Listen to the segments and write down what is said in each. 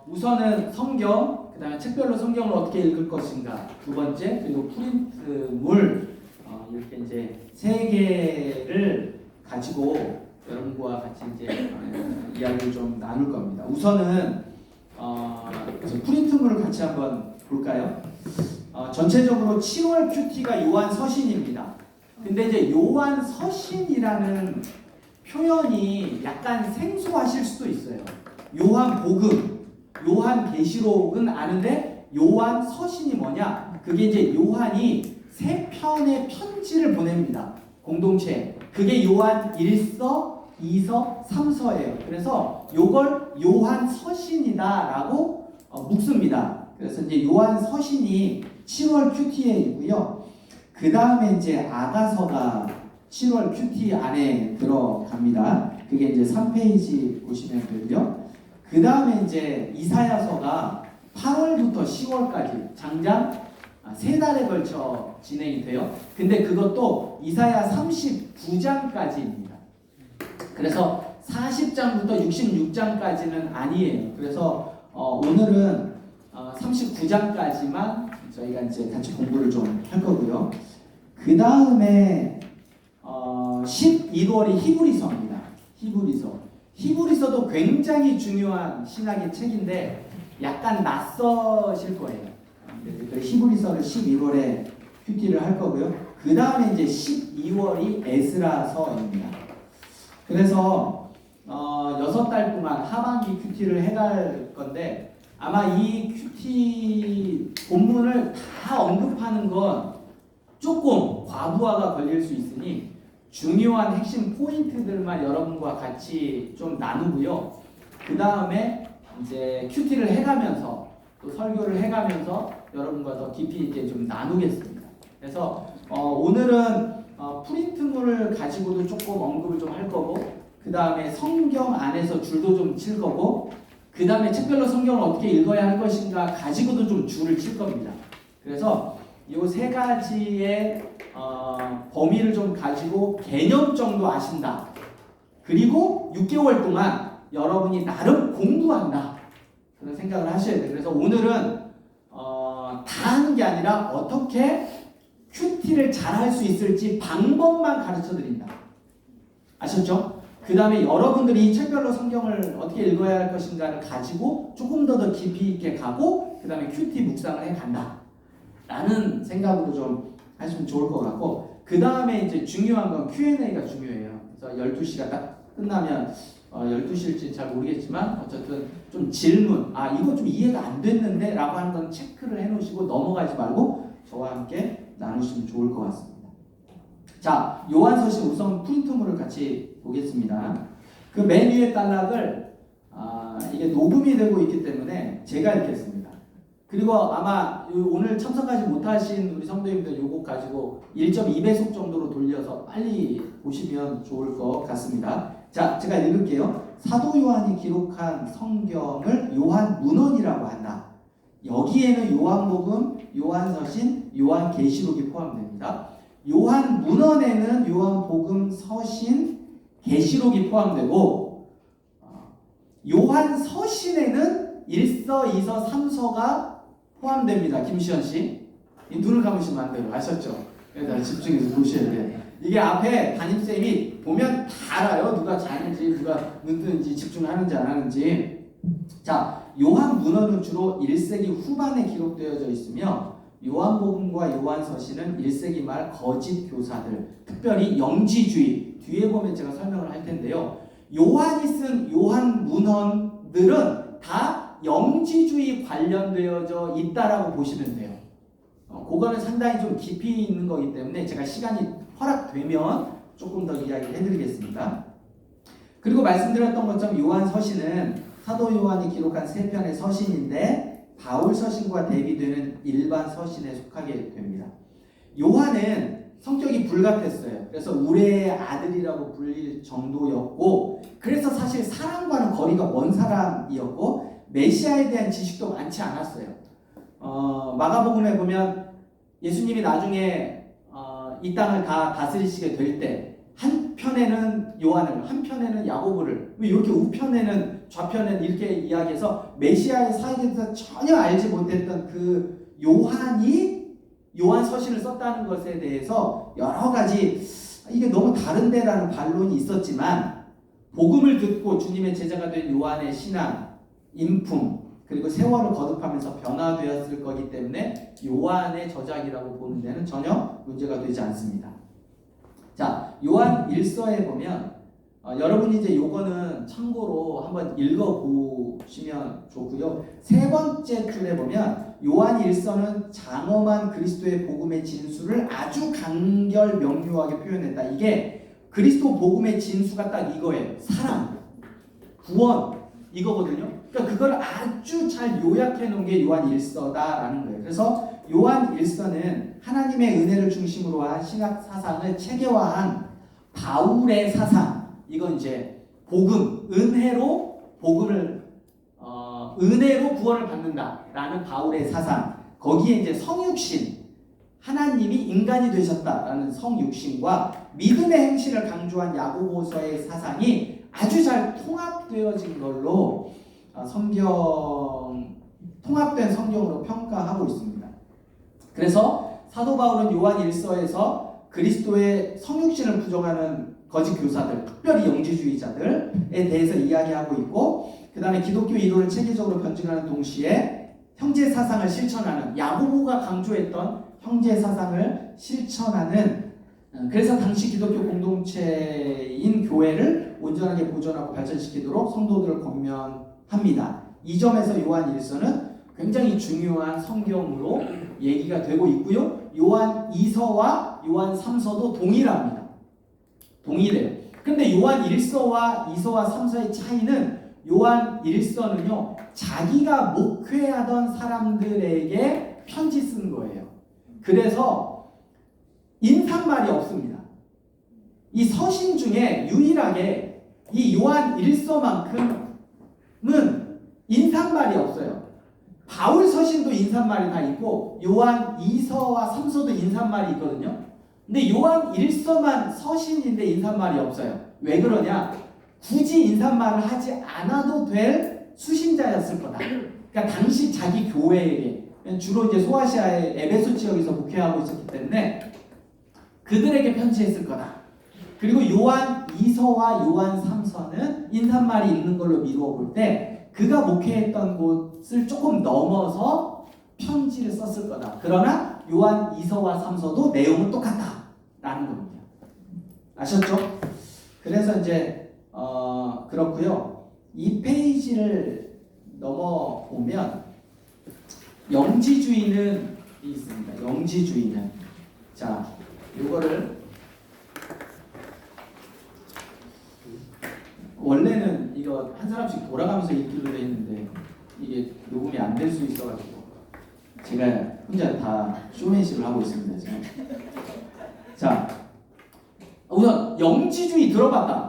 우선은 성경, 그 다음에 책별로 성경을 어떻게 읽을 것인가, 두 번째, 그리고 프린트물, 이렇게 이제 세 개를 가지고 여러분과 같이 이제 이야기를 좀 나눌 겁니다. 우선은 프린트물을 같이 한번 볼까요? 전체적으로 7월 큐티가 요한 서신입니다. 근데 이제 요한 서신이라는 표현이 약간 생소하실 수도 있어요. 요한 복음, 요한 계시록은 아는데 요한 서신이 뭐냐? 그게 이제 요한이 세 편의 편지를 보냅니다. 공동체. 그게 요한 1서, 2서, 3서예요. 그래서 요걸 요한 서신이다라고 묵습니다. 그래서 이제 요한 서신이 7월 큐티에 있고요. 그 다음에 이제 아가서가 7월 큐티 안에 들어갑니다. 그게 이제 3페이지 보시면 되고요. 그 다음에 이제 이사야서가 8월부터 10월까지 장장 3달에 걸쳐 진행이 돼요. 근데 그것도 이사야 39장까지입니다. 그래서 40장부터 66장까지는 아니에요. 그래서 오늘은 39장까지만 저희가 이제 같이 공부를 좀 할 거고요. 그 다음에 11월이 히브리서입니다. 히브리서도 굉장히 중요한 신학의 책인데 약간 낯서실 거예요. 히브리서를 11월에 큐티를 할 거고요. 그 다음에 이제 12월이 에스라서입니다. 그래서 6달 동안 하반기 큐티를 해갈 건데 아마 이 큐티 본문을 다 언급하는 건 조금 과부하가 걸릴 수 있으니 중요한 핵심 포인트들만 여러분과 같이 좀 나누고요. 그 다음에 이제 큐티를 해가면서 또 설교를 해가면서 여러분과 더 깊이 있게 좀 나누겠습니다. 그래서 오늘은 프린트물을 가지고도 조금 언급을 좀 할 거고, 그 다음에 성경 안에서 줄도 좀 칠 거고, 그 다음에 책별로 성경을 어떻게 읽어야 할 것인가 가지고도 좀 줄을 칠 겁니다. 그래서 이 세 가지의 범위를 좀 가지고 개념 정도 아신다. 그리고 6개월 동안 여러분이 나름 공부한다. 그런 생각을 하셔야 돼요. 그래서 오늘은 다 하는 게 아니라 어떻게 큐티를 잘 할 수 있을지 방법만 가르쳐 드린다. 아셨죠? 그 다음에 여러분들이 이 책별로 성경을 어떻게 읽어야 할 것인가를 가지고 조금 더 깊이 있게 가고 그 다음에 큐티 묵상을 해 간다. 라는 생각으로 좀 하시면 좋을 것 같고, 그 다음에 이제 중요한 건 Q&A가 중요해요. 그래서 12시가 딱 끝나면 12시일지 잘 모르겠지만 어쨌든 좀 질문, 이거 좀 이해가 안 됐는데 라고 하는 건 체크를 해 놓으시고 넘어가지 말고 저와 함께 나누시면 좋을 것 같습니다. 자, 요한서신 우선 프린트물을 같이 보겠습니다. 그 맨 위에 단락을 이게 녹음이 되고 있기 때문에 제가 읽겠습니다. 그리고 아마 오늘 참석하지 못하신 우리 성도님들 요거 가지고 1.2배속 정도로 돌려서 빨리 보시면 좋을 것 같습니다. 자, 제가 읽을게요. 사도 요한이 기록한 성경을 요한 문헌이라고 한다. 여기에는 요한복음, 요한서신, 요한계시록이 포함됩니다. 요한 문헌에는 요한복음, 서신, 계시록이 포함되고 요한 서신에는 1서, 2서, 3서가 포함됩니다. 김시현 씨. 이 눈을 감으시면 안 돼요. 아셨죠? 그래서 집중해서 보셔야 돼요. 이게 앞에 담임쌤이 보면 다 알아요. 누가 자는지, 누가 눈 뜨는지, 집중하는지 안 하는지. 자, 요한 문헌은 주로 1세기 후반에 기록되어져 있으며 요한복음과 요한서신은 1세기 말 거짓 교사들, 특별히 영지주의, 뒤에 보면 제가 설명을 할 텐데요. 요한이 쓴 요한 문헌들은 다 영지주의 관련되어져 있다라고 보시면 돼요. 그거는 상당히 좀 깊이 있는 거기 때문에 제가 시간이 허락되면 조금 더 이야기를 해드리겠습니다. 그리고 말씀드렸던 것처럼 요한 서신은 사도 요한이 기록한 3편의 서신인데 바울 서신과 대비되는 일반 서신에 속하게 됩니다. 요한은 성격이 불같았어요. 그래서 우레의 아들이라고 불릴 정도였고, 그래서 사실 사람과는 거리가 먼 사람이었고 메시아에 대한 지식도 많지 않았어요. 마가복음에 보면 예수님이 나중에 이 땅을 다 다스리시게 될 때 한편에는 요한을, 한편에는 야고보를, 왜 이렇게 우편에는 좌편은 이렇게 이야기해서 메시아의 사역에 대해서 전혀 알지 못했던 그 요한이 요한 서신을 썼다는 것에 대해서 여러 가지 이게 너무 다른데라는 반론이 있었지만 복음을 듣고 주님의 제자가 된 요한의 신앙, 인품 그리고 세월을 거듭하면서 변화되었을 거기 때문에 요한의 저작이라고 보는 데는 전혀 문제가 되지 않습니다. 자, 요한 1서에 보면 여러분이 이제 요거는 참고로 한번 읽어보시면 좋고요. 세 번째 줄에 보면 요한 1서는 장엄한 그리스도의 복음의 진수를 아주 간결 명료하게 표현했다. 이게 그리스도 복음의 진수가 딱 이거예요. 사랑, 구원 이거거든요. 그러니까 그걸 아주 잘 요약해 놓은 게 요한 1서다라는 거예요. 그래서 요한 1서는 하나님의 은혜를 중심으로 한 신학 사상을 체계화한 바울의 사상, 이건 이제 복음, 은혜로 복음을 은혜로 구원을 받는다라는 바울의 사상, 거기에 이제 성육신, 하나님이 인간이 되셨다라는 성육신과 믿음의 행실을 강조한 야고보서의 사상이 아주 잘 통합되어진 걸로 통합된 성경으로 평가하고 있습니다. 그래서 사도 바울은 요한 1서에서 그리스도의 성육신을 부정하는 거짓 교사들, 특별히 영지주의자들에 대해서 이야기하고 있고, 그 다음에 기독교 이론을 체계적으로 변증하는 동시에 형제 사상을 실천하는, 야고보가 강조했던 형제 사상을 실천하는, 그래서 당시 기독교 공동체인 교회를 온전하게 보존하고 발전시키도록 성도들을 권면합니다. 이 점에서 요한 1서는 굉장히 중요한 성경으로 얘기가 되고 있고요. 요한 2서와 요한 3서도 동일합니다. 동일해요. 근데 요한 1서와 2서와 3서의 차이는 요한 1서는요, 자기가 목회하던 사람들에게 편지 쓴 거예요. 그래서 인사말이 없습니다. 이 서신 중에 유일하게 이 요한 1서만큼은 인사말이 없어요. 바울 서신도 인사말이 다 있고 요한 2서와 3서도 인사말이 있거든요. 근데 요한 1서만 서신인데 인사말이 없어요. 왜 그러냐? 굳이 인사말을 하지 않아도 될 수신자였을 거다. 그러니까 당시 자기 교회에게, 주로 이제 소아시아의 에베소 지역에서 목회하고 있었기 때문에 그들에게 편지했을 거다. 그리고 요한 2서와 요한 3서는 인사말이 있는 걸로 미루어 볼 때 그가 목회했던 곳을 조금 넘어서 편지를 썼을 거다. 그러나 요한 2서와 3서도 내용은 똑같다라는 겁니다. 아셨죠? 그래서 이제 그렇고요. 이 페이지를 넘어오면 영지주의는 있습니다. 영지주의는, 자, 이거를 원래는 이거 한 사람씩 돌아가면서 읽기로 돼 있는데 이게 녹음이 안 될 수 있어가지고 제가 혼자 다 쇼맨십을 하고 있습니다 지금. 자, 우선 영지주의 들어봤다.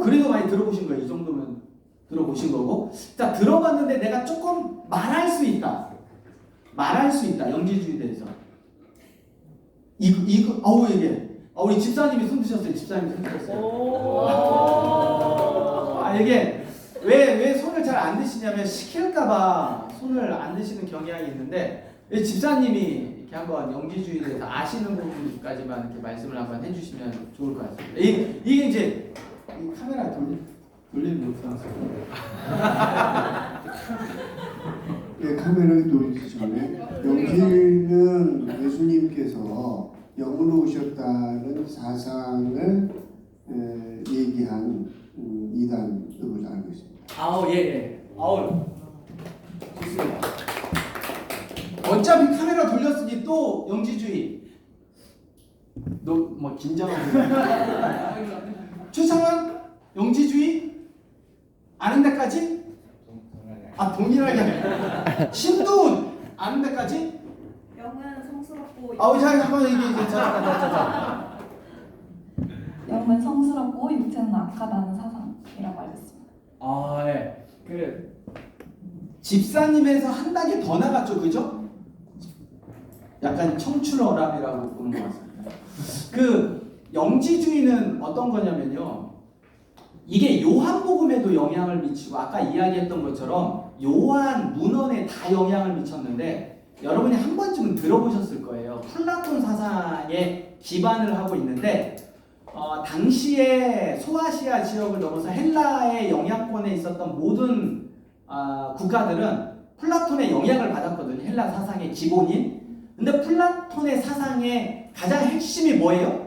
그래도 많이 들어보신 거예요. 이 정도면 들어보신 거고. 자, 들어봤는데 내가 조금 말할 수 있다. 영지주의에 대해서. 이게. 우리 집사님이 손 드셨어요. 이게 왜 손을 잘 안 드시냐면 시킬까봐 손을 안 드시는 경향이 있는데, 집사님이 이렇게 한번 영지주의에 대해서 아시는 부분까지만 이렇게 말씀을 한번 해주시면 좋을 것 같습니다. 이게 이제 이 카메라 돌리는 못하는 네, 카메라를 돌리기 전에 영지는 예수님께서 영으로 오셨다는 사상을 얘기한 이단으로 알고 있습니다. 예. 좋습니다. 어차피 카메라 돌렸으니 또 영지주의. 너 뭐 긴장하고. 최상환 영지주의 아는 데까지? 동일하게. 신도훈 아는 데까지? 영은 성스럽고 잠깐만 이게 자. 영은 성스럽고 육체는 악하다는 사상이라고 알겠습니다. 예. 그래. 집사님에서 한 단계 더 나갔죠, 그죠? 약간 청출어람이라고 보는 것 같습니다. 그 영지주의는 어떤 거냐면요. 이게 요한복음에도 영향을 미치고 아까 이야기했던 것처럼 요한 문헌에 다 영향을 미쳤는데 여러분이 한 번쯤은 들어보셨을 거예요. 플라톤 사상에 기반을 하고 있는데 당시에 소아시아 지역을 넘어서 헬라의 영향권에 있었던 모든 국가들은 플라톤의 영향을 받았거든요. 헬라 사상의 기본인. 근데 플라톤의 사상의 가장 핵심이 뭐예요?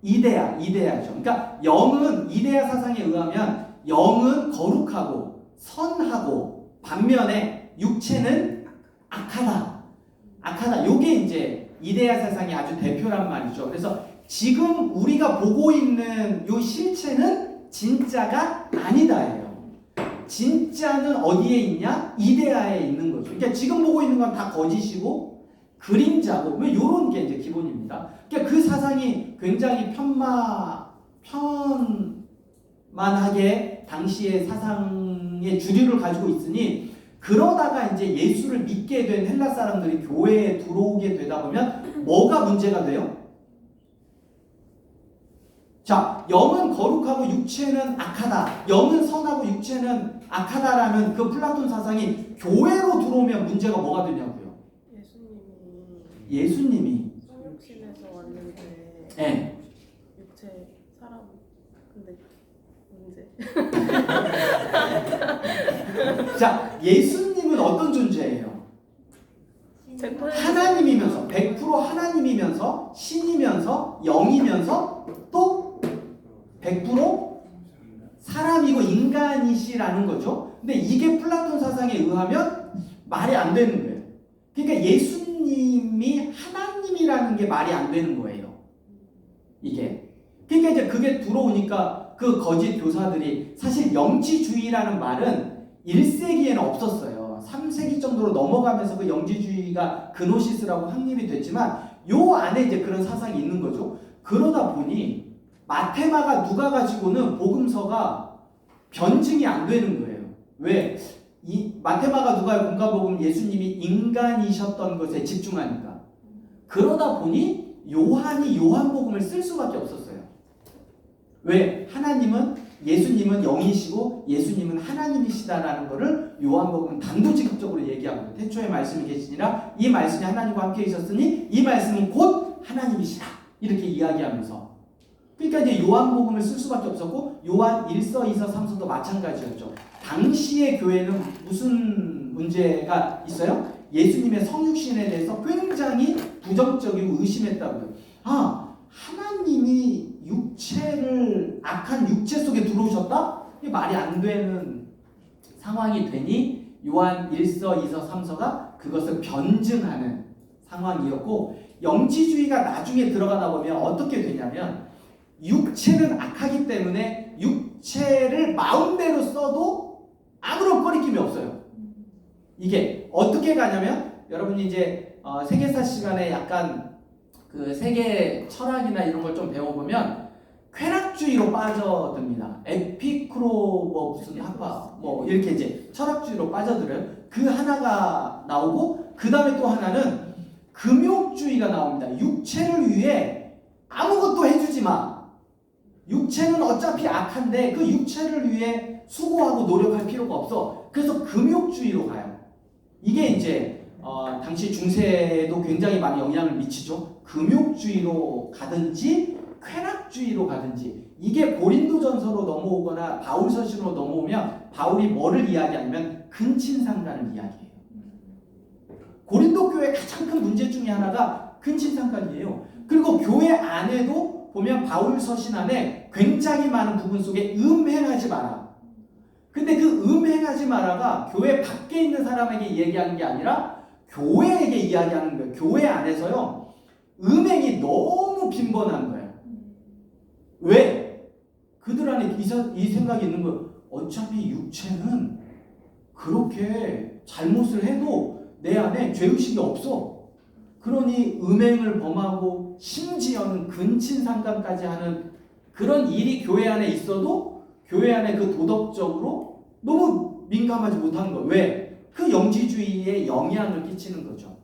이데아죠. 그러니까 영은 이데아 사상에 의하면 영은 거룩하고 선하고 반면에 육체는 악하다. 요게 이제 이데아 사상의 아주 대표란 말이죠. 그래서 지금 우리가 보고 있는 요 실체는 진짜가 아니다예요. 진짜는 어디에 있냐? 이데아에 있는 거죠. 그러니까 지금 보고 있는 건 다 거짓이고 그림자고 뭐 이런 게 이제 기본입니다. 그러니까 그 사상이 굉장히 편만하게 당시의 사상의 주류를 가지고 있으니 그러다가 이제 예수를 믿게 된 헬라 사람들이 교회에 들어오게 되다 보면 뭐가 문제가 돼요? 자, 영은 거룩하고 육체는 악하다. 영은 선하고 육체는 악하다라는 그 플라톤 사상이 교회로 들어오면 문제가 뭐가 되냐고요? 예수님이 성육신에서 왔는데 네. 육체 사람 근데 문제. 자, 예수님은 어떤 존재예요? 하나님이면서 100% 하나님이면서 신이면서 영이면서 또 100% 사람이고 인간이시라는 거죠. 근데 이게 플라톤 사상에 의하면 말이 안 되는 거예요. 그러니까 예수님이 하나님이라는 게 말이 안 되는 거예요. 이게. 그러니까 이제 그게 들어오니까 그 거짓 교사들이 사실 영지주의라는 말은 1세기에는 없었어요. 3세기 정도로 넘어가면서 그 영지주의가 그노시스라고 확립이 됐지만 요 안에 이제 그런 사상이 있는 거죠. 그러다 보니 마테마가 누가 가지고는 복음서가 변증이 안 되는 거예요. 왜? 이 마테마가 누가의 공간복음 예수님이 인간이셨던 것에 집중하니까. 그러다 보니 요한이 요한복음을 쓸 수밖에 없었어요. 왜? 예수님은 영이시고 예수님은 하나님이시다라는 것을 요한복음은 단도직입적으로 얘기하고 태초에 말씀이 계시니라 이 말씀이 하나님과 함께 있었으니 이 말씀은 곧 하나님이시라 이렇게 이야기하면서 그러니까 이제 요한복음을 쓸 수밖에 없었고 요한 1서, 2서, 3서도 마찬가지였죠. 당시의 교회는 무슨 문제가 있어요? 예수님의 성육신에 대해서 굉장히 부정적이고 의심했다고요. 하나님이 악한 육체 속에 들어오셨다? 이게 말이 안 되는 상황이 되니 요한 1서, 2서, 3서가 그것을 변증하는 상황이었고 영지주의가 나중에 들어가다 보면 어떻게 되냐면 육체는 악하기 때문에 육체를 마음대로 써도 아무런 꺼리낌이 없어요. 이게 어떻게 가냐면 여러분이 이제 세계사 시간에 약간 그 세계 철학이나 이런 걸 좀 배워보면 쾌락주의로 빠져듭니다. 에피쿠로 무슨 학파 이렇게 이제 철학주의로 빠져들어요. 그 하나가 나오고 그 다음에 또 하나는 금욕주의가 나옵니다. 육체를 위해 아무것도 해주지 마. 육체는 어차피 악한데 그 육체를 위해 수고하고 노력할 필요가 없어. 그래서 금욕주의로 가요. 이게 이제 당시 중세에도 굉장히 많이 영향을 미치죠. 금욕주의로 가든지 쾌락주의로 가든지 이게 고린도전서로 넘어오거나 바울서신으로 넘어오면 바울이 뭐를 이야기하냐면 근친상간을 이야기해요. 고린도 교회 가장 큰 문제 중에 하나가 근친상간이에요. 그리고 교회 안에도 보면 바울서신 안에 굉장히 많은 부분 속에 음행하지 마라. 근데 그 음행하지 마라가 교회 밖에 있는 사람에게 얘기하는 게 아니라 교회에게 이야기하는 거예요. 교회 안에서요. 음행이 너무 빈번한 거예요. 왜? 그들 안에 이 생각이 있는 거예요. 어차피 육체는 그렇게 잘못을 해도 내 안에 죄의식이 없어. 그러니 음행을 범하고 심지어는 근친상간까지 하는 그런 일이 교회 안에 있어도 교회 안에 그 도덕적으로 너무 민감하지 못하는 거예요. 왜? 그 영지주의에 영향을 끼치는 거죠.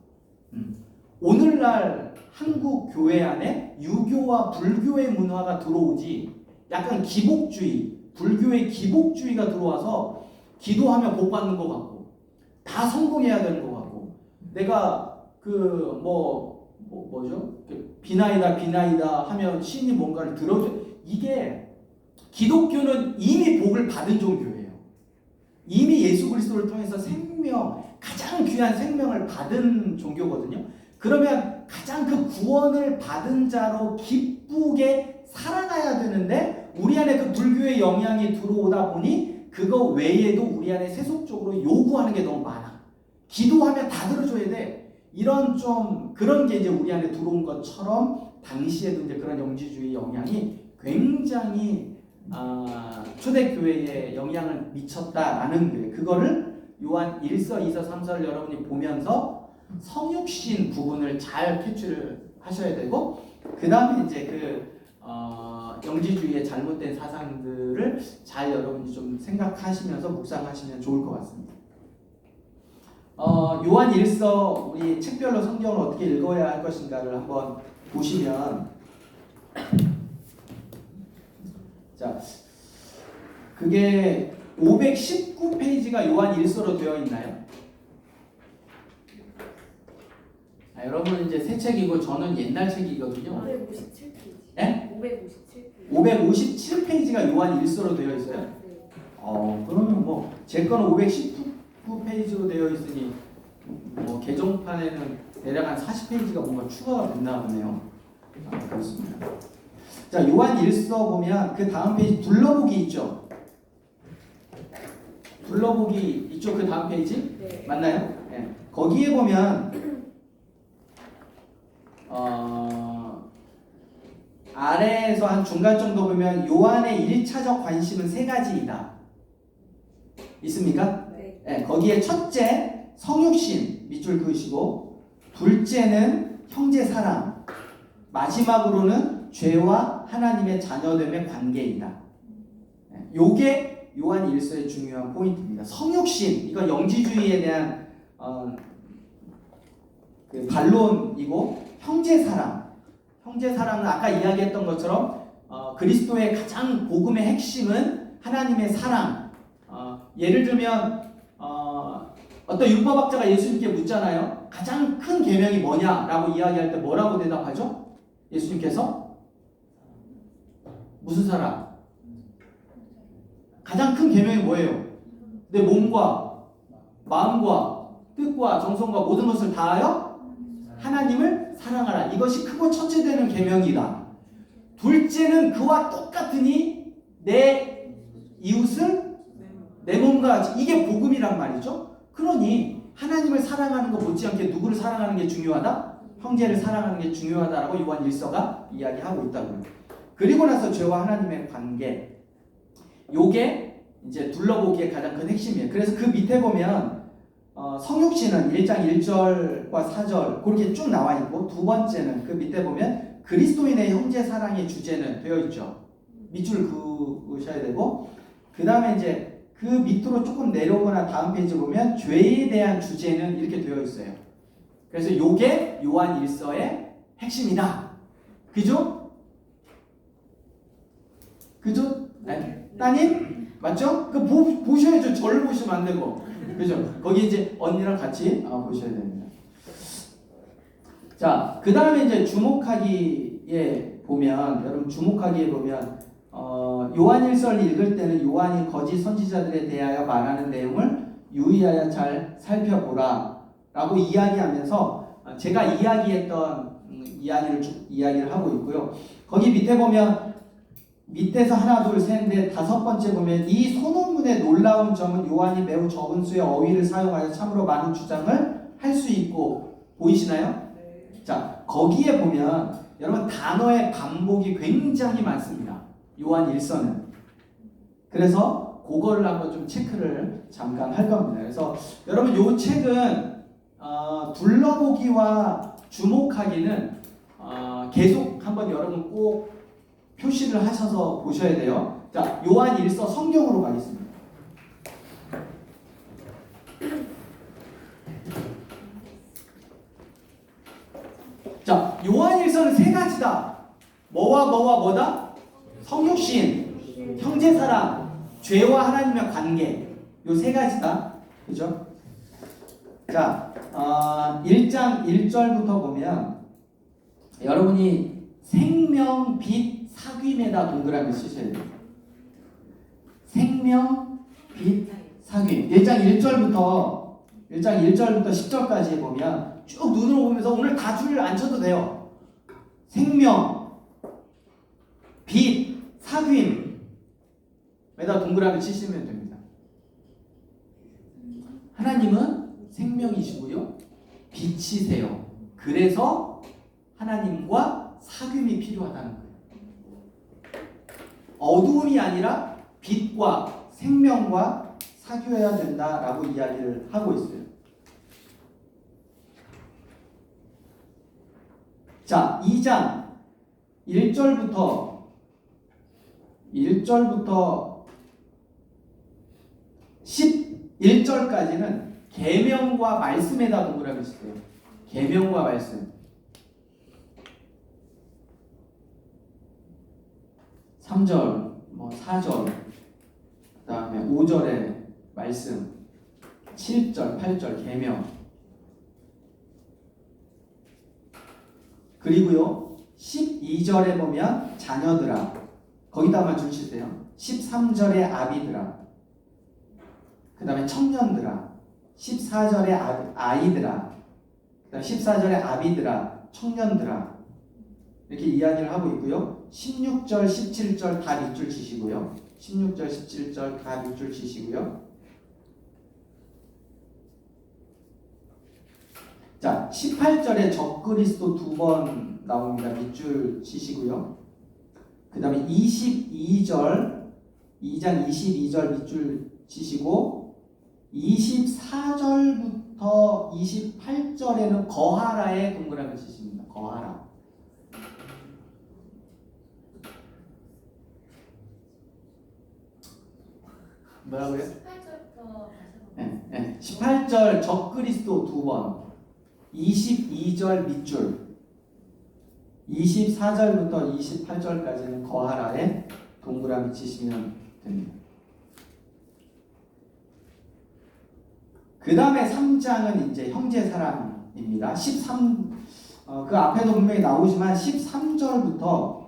오늘날 한국 교회 안에 유교와 불교의 문화가 들어오지 약간 기복주의 불교의 기복주의가 들어와서 기도하면 복 받는 것 같고 다 성공해야 되는 것 같고 내가 그 뭐죠? 비나이다 하면 신이 뭔가를 들어줘. 이게 기독교는 이미 복을 받은 종교예요. 이미 예수 그리스도를 통해서 가장 귀한 생명을 받은 종교거든요. 그러면 가장 그 구원을 받은 자로 기쁘게 살아가야 되는데 우리 안에 그 불교의 영향이 들어오다 보니 그거 외에도 우리 안에 세속적으로 요구하는 게 너무 많아. 기도하면 다 들어줘야 돼. 이런 좀 그런 게 이제 우리 안에 들어온 것처럼 당시에도 이제 그런 영지주의 영향이 굉장히 초대교회에 영향을 미쳤다라는 거예요. 그거를 요한 1서, 2서, 3서를 여러분이 보면서 성육신 부분을 잘 캐치를 하셔야 되고 그 다음에 이제 영지주의의 잘못된 사상들을 잘 여러분이 좀 생각하시면서 묵상하시면 좋을 것 같습니다. 요한 1서 우리 책별로 성경을 어떻게 읽어야 할 것인가를 한번 보시면 자 그게 519페이지가 요한 1서로 되어 있나요? 여러분 이제 새 책이고 저는 옛날 책이거든요. 557페이지. 네? 557페이지. 557페이지가 요한 1서로 되어 있어요. 네. 그러면 제 거는 519페이지로 되어 있으니 개정판에는 대략 한 40페이지가 뭔가 추가가 됐나 보네요. 그렇습니다. 자, 요한 1서 보면 그 다음 페이지 둘러보기 있죠? 둘러보기 있죠? 그 다음 페이지? 네. 맞나요? 네. 거기에 보면 아래에서 한 중간 정도 보면 요한의 1차적 관심은 세 가지이다. 있습니까? 네. 네, 거기에 첫째 성육신 밑줄 그으시고 둘째는 형제 사랑 마지막으로는 죄와 하나님의 자녀됨의 관계이다. 네, 요게 요한 1서의 중요한 포인트입니다. 성육신 이건 영지주의에 대한 그 반론이고 형제 사랑은 아까 이야기했던 것처럼 그리스도의 가장 복음의 핵심은 하나님의 사랑. 예를 들면 어떤 율법학자가 예수님께 묻잖아요. 가장 큰 계명이 뭐냐라고 이야기할 때 뭐라고 대답하죠? 예수님께서 무슨 사랑? 가장 큰 계명이 뭐예요? 내 몸과 마음과 뜻과 정성과 모든 것을 다하여 하나님을 사랑하라. 이것이 크고 첫째 되는 계명이다. 둘째는 그와 똑같으니 내 이웃을 내 몸과 같이. 이게 복음이란 말이죠. 그러니 하나님을 사랑하는 것 못지않게 누구를 사랑하는 게 중요하다? 형제를 사랑하는 게 중요하다라고 요한 1서가 이야기하고 있다고요. 그리고 나서 죄와 하나님의 관계. 요게 이제 둘러보기의 가장 큰 핵심이에요. 그래서 그 밑에 보면 성육신은 1장 1절과 4절 그렇게 쭉 나와 있고 두 번째는 그 밑에 보면 그리스도인의 형제 사랑의 주제는 되어 있죠. 밑줄 그으셔야 되고 그 다음에 이제 그 밑으로 조금 내려오거나 다음 페이지 보면 죄에 대한 주제는 이렇게 되어 있어요. 그래서 요게 요한 1서의 핵심이다. 그죠? 그죠? 네. 따님? 맞죠? 그 보셔야죠. 저를 보시면 안 되고. 그죠? 거기 이제 언니랑 같이 보셔야 됩니다. 자, 그 다음에 이제 주목하기에 보면, 여러분 주목하기에 보면, 요한 1서를 읽을 때는 요한이 거짓 선지자들에 대하여 말하는 내용을 유의하여 잘 살펴보라 라고 이야기하면서 제가 이야기했던 이야기를 하고 있고요. 거기 밑에 보면 밑에서 하나 둘 셋 넷 다섯 번째 보면 이 소논문의 놀라운 점은 요한이 매우 적은 수의 어휘를 사용하여 참으로 많은 주장을 할 수 있고 보이시나요? 네. 자, 거기에 보면 여러분 단어의 반복이 굉장히 많습니다. 요한 1서는. 그래서 그거를 한번 좀 체크를 잠깐 할 겁니다. 그래서 여러분 요 책은 둘러보기와 주목하기는 계속 한번 여러분 꼭 표시를 하셔서 보셔야 돼요. 자, 요한 1서 성경으로 가겠습니다. 자, 요한 1서는 세 가지다. 뭐와 뭐다? 성육신, 형제사랑, 죄와 하나님의 관계 요 세 가지다. 그죠? 자, 1장 1절부터 보면 여러분이 생명, 빛, 사귐에다 동그라미 쓰셔야 돼요. 생명, 빛, 사귐. 1장 1절부터 10절까지 보면 쭉 눈으로 보면서 오늘 다 줄 안 쳐도 돼요. 생명, 빛, 사귐에다 동그라미 치시면 됩니다. 하나님은 생명이시고요. 빛이세요. 그래서 하나님과 사귐이 필요하다는 거예요. 어두움이 아니라 빛과 생명과 사귀어야 된다라고 이야기를 하고 있어요. 자, 2장 1절부터 11절까지는 계명과 말씀에다 동그라미 있어요. 계명과 말씀. 3절, 4절, 그 다음에 5절에 말씀, 7절, 8절 계명. 그리고요 12절에 보면 자녀들아, 거기다만 줄 치세요. 13절에 아비들아, 그 다음에 청년들아, 14절에 아이들아, 그 다음에 14절에 아비들아, 청년들아, 이렇게 이야기를 하고 있고요. 16절, 17절 다 밑줄 치시고요. 16절, 17절 다 밑줄 치시고요. 자, 18절에 적그리스도 2번 나옵니다. 밑줄 치시고요. 그 다음에 2장 22절 밑줄 치시고 24절부터 28절에는 거하라에 동그라미 치십니다. 거하라. 뭐라고요? 18절부터 네. 18절 적그리스도 2번, 22절 밑줄, 24절부터 28절까지는 거하라에 동그라미 치시면 됩니다. 그 다음에 3장은 이제 형제 사랑입니다. 그 앞에도 분명히 나오지만 13절부터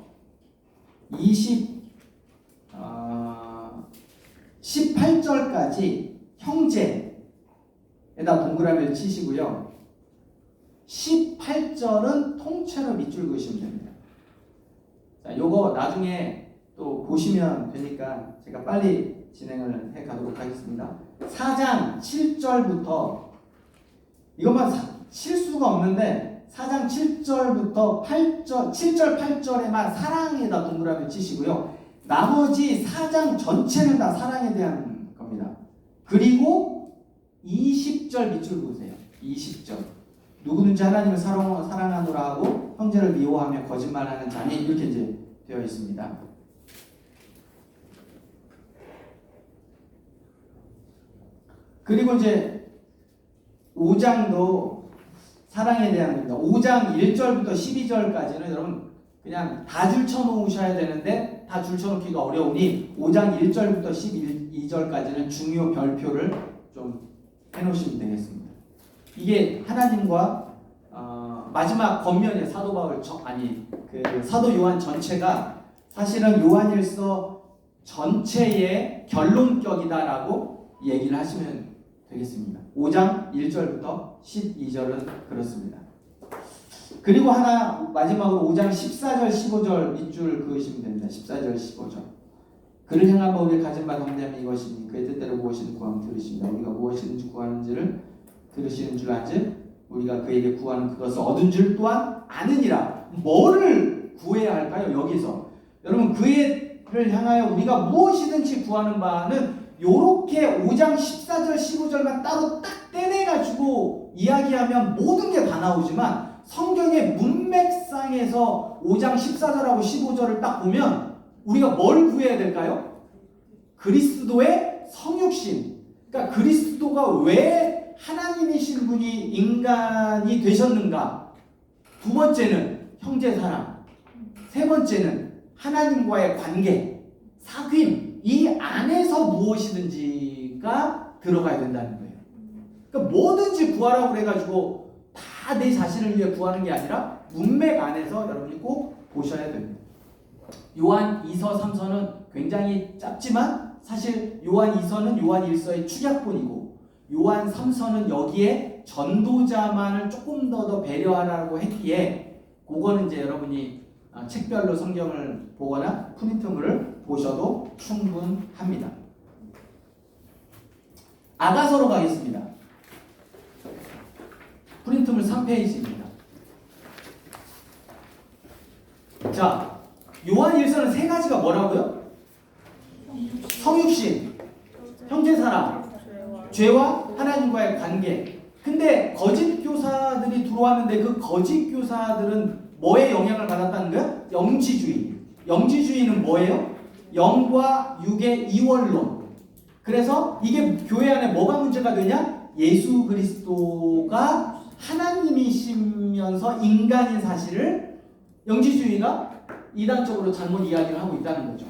18절까지 형제에다 동그라미를 치시고요. 18절은 통째로 밑줄 그으시면 됩니다. 자, 요거 나중에 또 보시면 되니까 제가 빨리 진행을 해 가도록 하겠습니다. 4장 7절부터 이것만 칠 수가 없는데 4장 7절부터 7절 8절에만 사랑에다 동그라미 치시고요. 나머지 4장 전체는 다 사랑에 대한 겁니다. 그리고 20절 밑줄 보세요. 20절. 누구든지 하나님을 사랑하노라 하고 형제를 미워하며 거짓말하는 자니, 이렇게 이제 되어 있습니다. 그리고 이제 5장도 사랑에 대한 겁니다. 5장 1절부터 12절까지는 여러분 그냥 다 줄쳐놓으셔야 되는데 다 줄쳐놓기가 어려우니 5장 1절부터 12절까지는 중요 별표를 좀 해놓으시면 되겠습니다. 이게 하나님과 마지막 겉면에 사도 바울 사도 요한 전체가 사실은 요한일서 전체의 결론격이다라고 얘기를 하시면 되겠습니다. 5장 1절부터 12절은 그렇습니다. 그리고 하나 마지막으로 5장 14절 15절 밑줄 그으시면 됩니다. 14절 15절. 그를 향한 우리의 가진 바 담대함이 이것이니 그의 뜻대로 무엇이든 구하면 들으십니다. 우리가 무엇이든지 구하는지를 들으시는 줄 알지? 우리가 그에게 구하는 그것을 얻은 줄 또한 아느니라. 뭐를 구해야 할까요? 여기서 여러분 그를 향하여 우리가 무엇이든지 구하는 바는 요렇게 5장 14절 15절만 따로 딱 떼내가지고 이야기하면 모든 게 다 나오지만 성경의 문맥상에서 5장 14절하고 15절을 딱 보면 우리가 뭘 구해야 될까요? 그리스도의 성육신. 그러니까 그리스도가 왜 하나님이신 분이 인간이 되셨는가? 두 번째는 형제 사랑. 세 번째는 하나님과의 관계, 사귐. 이 안에서 무엇이든지가 들어가야 된다는 거예요. 그러니까 뭐든지 구하라고 그래가지고 다 내 자신을 위해 구하는 게 아니라 문맥 안에서 여러분이 꼭 보셔야 됩니다. 요한 2서 3서는 굉장히 짧지만 사실 요한 2서는 요한 1서의 축약본이고 요한 3서는 여기에 전도자만을 조금 더 배려하라고 했기에 그거는 이제 여러분이 책별로 성경을 보거나 프린트물을 보셔도 충분합니다. 아가서로 가겠습니다. 프린트물 3페이지입니다. 자, 요한 1서는 세 가지가 뭐라고요? 성육신, 형제사랑, 죄와 하나님과의 관계. 근데 거짓 교사들이 들어왔는데 그 거짓 교사들은 뭐에 영향을 받았다는 거야? 영지주의. 영지주의는 뭐예요? 영과 육의 이원론. 그래서 이게 교회 안에 뭐가 문제가 되냐? 예수 그리스도가 하나님이시면서 인간인 사실을 영지주의가 이단적으로 잘못 이야기를 하고 있다는 거죠.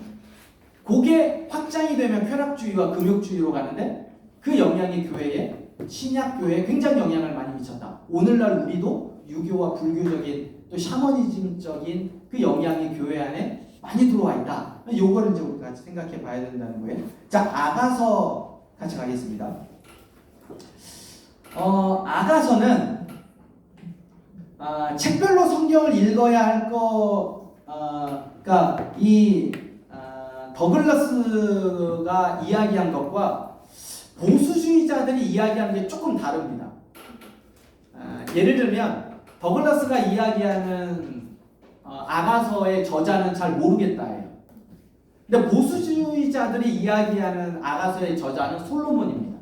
그게 확장이 되면 쾌락주의와 금욕주의로 가는데 그 영향이 교회에 신약 교회에 굉장히 영향을 많이 미쳤다. 오늘날 우리도 유교와 불교적인 또 샤머니즘적인 그 영향이 교회 안에 많이 들어와 있다. 요거를 이제 우리 같이 생각해 봐야 된다는 거예요. 자, 아가서 같이 가겠습니다. 아가서는 책별로 성경을 읽어야 할 그러니까 이 더글라스가 이야기한 것과 보수주의자들이 이야기하는 게 조금 다릅니다. 예를 들면 더글라스가 이야기하는 아가서의 저자는 잘 모르겠다예요. 근데 보수주의자들이 이야기하는 아가서의 저자는 솔로몬입니다.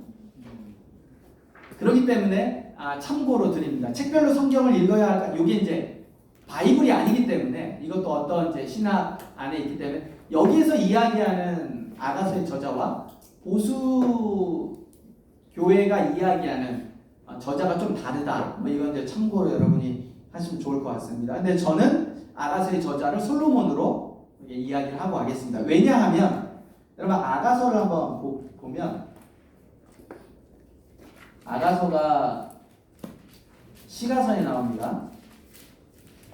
그렇기 때문에 참고로 드립니다. 책별로 성경을 읽어야 할까? 이게 이제 바이블이 아니기 때문에 이것도 어떤 이제 신학 안에 있기 때문에 여기에서 이야기하는 아가서의 저자와 보수 교회가 이야기하는 저자가 좀 다르다. 뭐 이건 이제 참고로 여러분이 하시면 좋을 것 같습니다. 근데 저는 아가서의 저자를 솔로몬으로 이야기를 하고 가겠습니다. 왜냐하면 여러분 아가서를 한번 보면 아가서가 시가선에 나옵니다.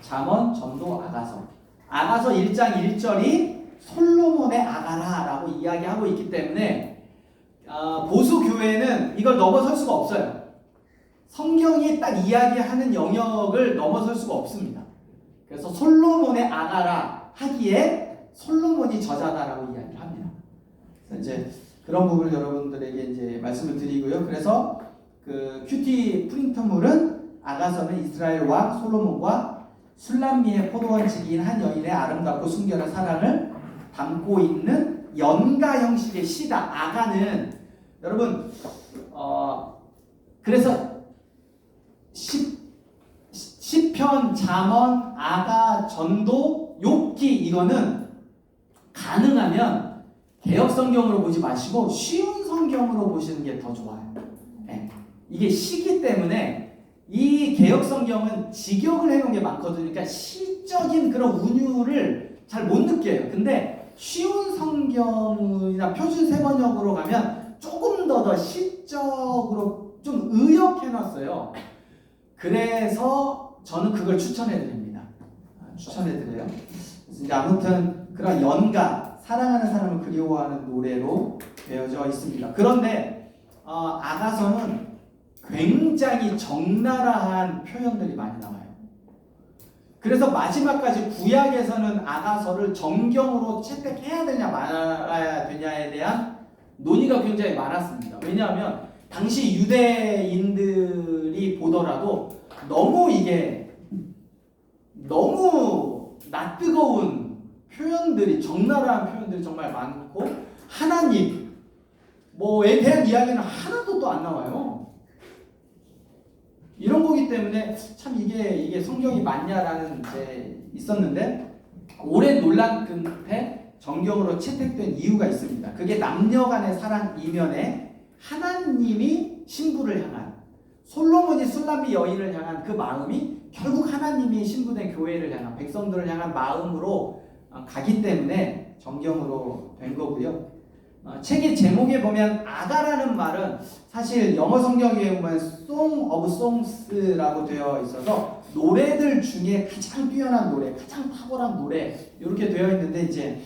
잠언, 전도, 아가서. 아가서 1장 1절이 솔로몬의 아가라라고 이야기하고 있기 때문에 보수 교회는 이걸 넘어설 수가 없어요. 성경이 딱 이야기하는 영역을 넘어설 수가 없습니다. 그래서 솔로몬의 아가라 하기에 솔로몬이 저자다라고 이야기를 합니다. 그래서 이제 그런 부분을 여러분들에게 이제 말씀을 드리고요. 그래서 그 큐티 프린터물은 아가서는 이스라엘 왕 솔로몬과 술람미의 포도원치기인 한 여인의 아름답고 순결한 사랑을 담고 있는 연가 형식의 시다. 아가는 여러분 그래서 시편, 잠언, 아가, 전도, 욥기 이거는 가능하면 개역 성경으로 보지 마시고 쉬운 성경으로 보시는 게 더 좋아요. 네. 이게 시기 때문에 이 개역 성경은 직역을 해놓은 게 많거든요. 그러니까 시적인 그런 운율을 잘 못 느껴요. 근데 쉬운 성경이나 표준 세번역으로 가면 조금 더 시적으로 좀 의역해놨어요. 그래서 저는 그걸 추천해드립니다. 추천해드려요. 그래서 이제 아무튼 그런 연가, 사랑하는 사람을 그리워하는 노래로 되어져 있습니다. 그런데 아가서는 굉장히 적나라한 표현들이 많이 나와요. 그래서 마지막까지 구약에서는 아가서를 정경으로 채택해야 되냐 말아야 되냐에 대한 논의가 굉장히 많았습니다. 왜냐하면 당시 유대인들이 보더라도 이게 너무 낯뜨거운 표현들이 적나라한 표현들이 정말 많고 하나님 뭐에 대한 이야기는 하나도 또 안 나와요. 이런 거기 때문에 참 이게 성경이 맞냐라는 이제 있었는데 오랜 논란 끝에 정경으로 채택된 이유가 있습니다. 그게 남녀간의 사랑 이면에 하나님이 신부를 향한 솔로몬이 술람미 여인을 향한 그 마음이 결국 하나님이 신부된 교회를 향한 백성들을 향한 마음으로 가기 때문에 정경으로 된 거고요. 책의 제목에 보면 아가라는 말은 사실 영어 성경에 보면 Song of Songs라고 되어 있어서 노래들 중에 가장 뛰어난 노래, 가장 탁월한 노래 이렇게 되어 있는데 이제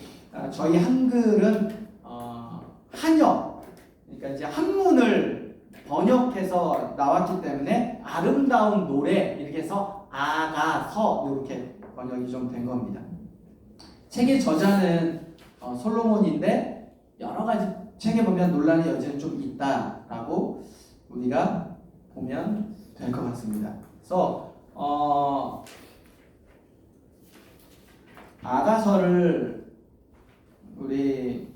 저희 한글은 한역, 그러니까 이제 한문을 번역해서 나왔기 때문에 아름다운 노래 이렇게 해서 아가서 이렇게 번역이 좀 된 겁니다. 책의 저자는 솔로몬인데 여러 가지 책에 보면 논란의 여지는 좀 있다라고 우리가 보면 될 것 같습니다. 그래서 아가서를 우리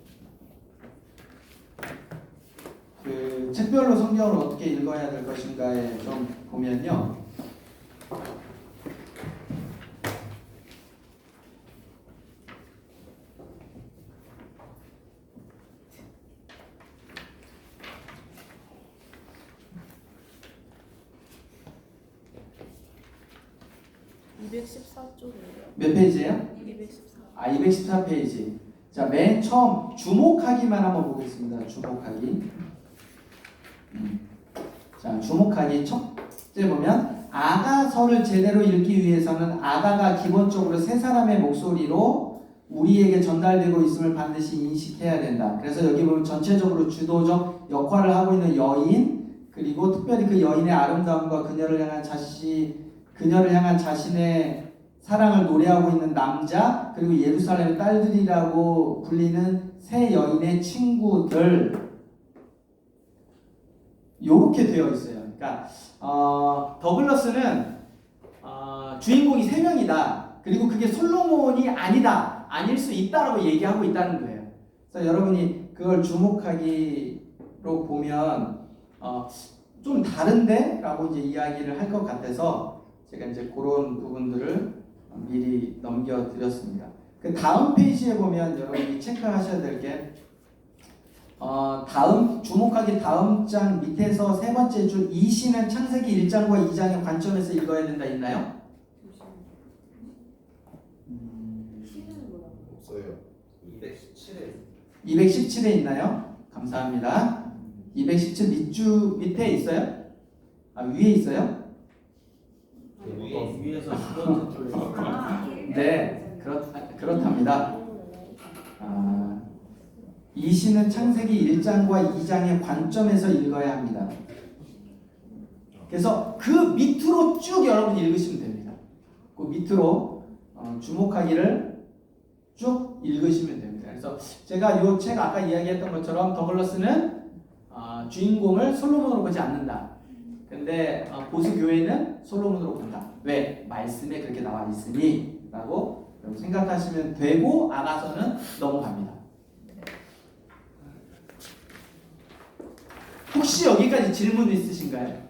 그 책별로 성경을 어떻게 읽어야 될 것인가에 좀 보면요. 몇 페이지예요? 214. 214페이지. 자, 맨 처음 주목하기만 한번 보겠습니다. 주목하기. 자, 주목하기 첫째 보면 아가서를 제대로 읽기 위해서는 아가가 기본적으로 세 사람의 목소리로 우리에게 전달되고 있음을 반드시 인식해야 된다. 그래서 여기 보면 전체적으로 주도적 역할을 하고 있는 여인, 그리고 특별히 그 여인의 아름다움과 그녀를 향한 자신의 사랑을 노래하고 있는 남자, 그리고 예루살렘 딸들이라고 불리는 세 여인의 친구들, 요렇게 되어 있어요. 그러니까 더글러스는 주인공이 세 명이다. 그리고 그게 솔로몬이 아니다, 아닐 수 있다라고 얘기하고 있다는 거예요. 그래서 여러분이 그걸 주목하기로 보면 좀 다른데? 라고 이제 이야기를 할 것 같아서 제가 이제 그런 부분들을 미리 넘겨드렸습니다. 그 다음 페이지에 보면 여러분이 체크하셔야 될 게 주목하기 다음 장 밑에서 세 번째 줄 이 시는 창세기 1장과 2장의 관점에서 읽어야 된다 있나요? 시는 뭐라고? 없어요. 217에 217에 있나요? 감사합니다. 217 밑줄 밑에 있어요? 위에 있어요? 위에서 두 번째 줄에 네, 그렇답니다. 이 시는 창세기 1장과 2장의 관점에서 읽어야 합니다. 그래서 그 밑으로 쭉 여러분 읽으시면 됩니다. 그 밑으로 주목하기를 쭉 읽으시면 됩니다. 그래서 제가 이 책 아까 이야기했던 것처럼 더글러스는 주인공을 솔로몬으로 보지 않는다. 근데 보수 교회는 솔로몬으로 본다. 왜? 말씀에 그렇게 나와 있으니 라고 생각하시면 되고 아가서는 넘어갑니다. 혹시 여기까지 질문 있으신가요?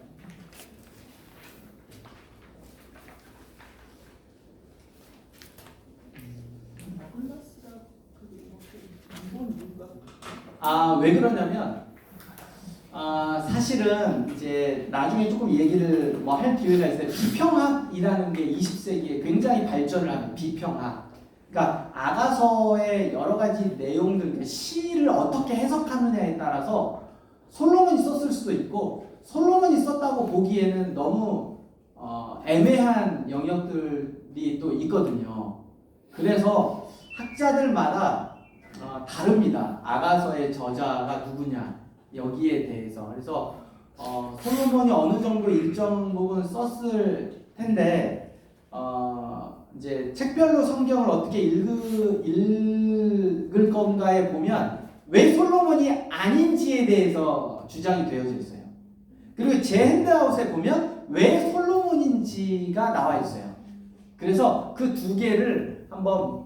왜 그러냐면 사실은 이제 나중에 조금 얘기를 할 기회가 있어요. 비평학이라는 게 20세기에 굉장히 발전을 합니다. 비평학. 그러니까 아가서의 여러 가지 내용들, 그러니까 시를 어떻게 해석하느냐에 따라서 솔로몬이 썼을 수도 있고 솔로몬이 썼다고 보기에는 너무 애매한 영역들이 또 있거든요. 그래서 학자들마다 다릅니다. 아가서의 저자가 누구냐 여기에 대해서. 그래서 솔로몬이 어느 정도 일정 부분 썼을 텐데 이제 책별로 성경을 어떻게 읽을 건가에 보면 왜 솔로몬이 아닌지에 대해서 주장이 되어져 있어요. 그리고 제 핸드아웃에 보면 왜 솔로몬인지가 나와 있어요. 그래서 그 두 개를 한번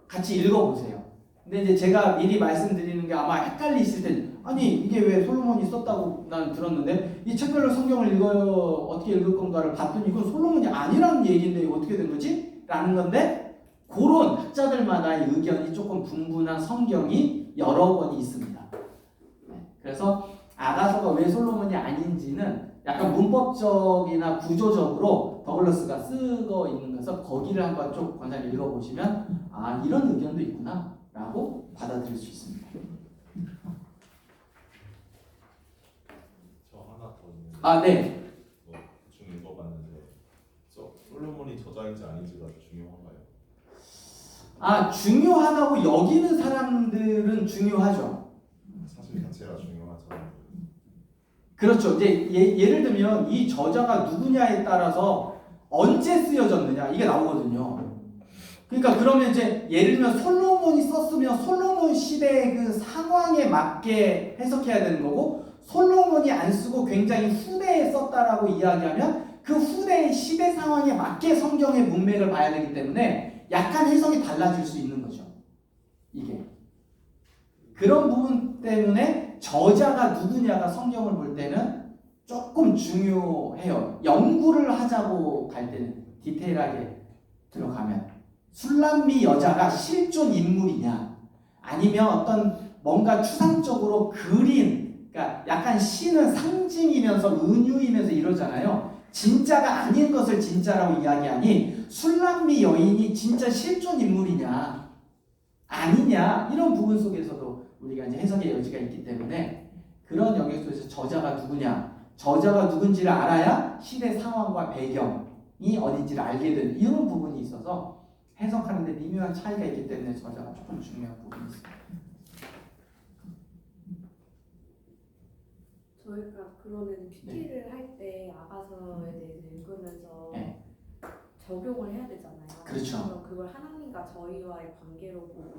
같이 읽어보세요. 근데 이제 제가 미리 말씀드리는 게 아마 헷갈리실 때 아니 이게 왜 솔로몬이 썼다고 난 들었는데 이 책별로 성경을 어떻게 읽을 건가를 봤더니 이건 솔로몬이 아니라는 얘기인데 이거 어떻게 된 거지? 라는 건데 그런 학자들마다의 의견이 조금 분분한 성경이 여러 권이 있습니다. 그래서 아가서가 왜 솔로몬이 아닌지는 약간 문법적이나 구조적으로 더글러스가 쓰고 있는 것에서 거기를 한번 쭉 권사님 읽어보시면 이런 의견도 있구나 라고 받아들일 수 있습니다. 아, 네. 대충 읽어봤는데 솔로몬이 저자인지 아닌지가 중요한가요? 아, 중요하다고 여기는 사람들은 중요하죠. 사실 자체가 중요하잖아요. 그렇죠. 이제 예를 들면 이 저자가 누구냐에 따라서 언제 쓰여졌느냐 이게 나오거든요. 그러니까 그러면 이제 예를 들면 솔로몬이 썼으면 솔로몬 시대의 그 상황에 맞게 해석해야 되는 거고, 솔로몬이 안 쓰고 굉장히 후대에 썼다라고 이야기하면 그 후대의 시대 상황에 맞게 성경의 문맥을 봐야 되기 때문에 약간 해석이 달라질 수 있는 거죠. 이게 그런 부분 때문에 저자가 누구냐가 성경을 볼 때는 조금 중요해요. 연구를 하자고 갈 때는 디테일하게 들어가면 술람미 여자가 실존 인물이냐 아니면 어떤 뭔가 추상적으로 그린, 그러니까 약간 시는 상징이면서 은유이면서 이러잖아요. 진짜가 아닌 것을 진짜라고 이야기하니 술람미 여인이 진짜 실존 인물이냐 아니냐 이런 부분 속에서도 우리가 이제 해석의 여지가 있기 때문에 그런 영역 속에서 저자가 누구냐, 저자가 누군지를 알아야 시대 상황과 배경이 어딘지를 알게 되는 이런 부분이 있어서 해석하는 데 미묘한 차이가 있기 때문에 저자가 조금 중요한 부분이 있습니다. 저희가 그러면 큐티를 할 때 아가서에 대해서 읽으면서 네. 적용을 해야 되잖아요. 그렇죠. 그럼 그걸 하나님과 저희와의 관계로 보고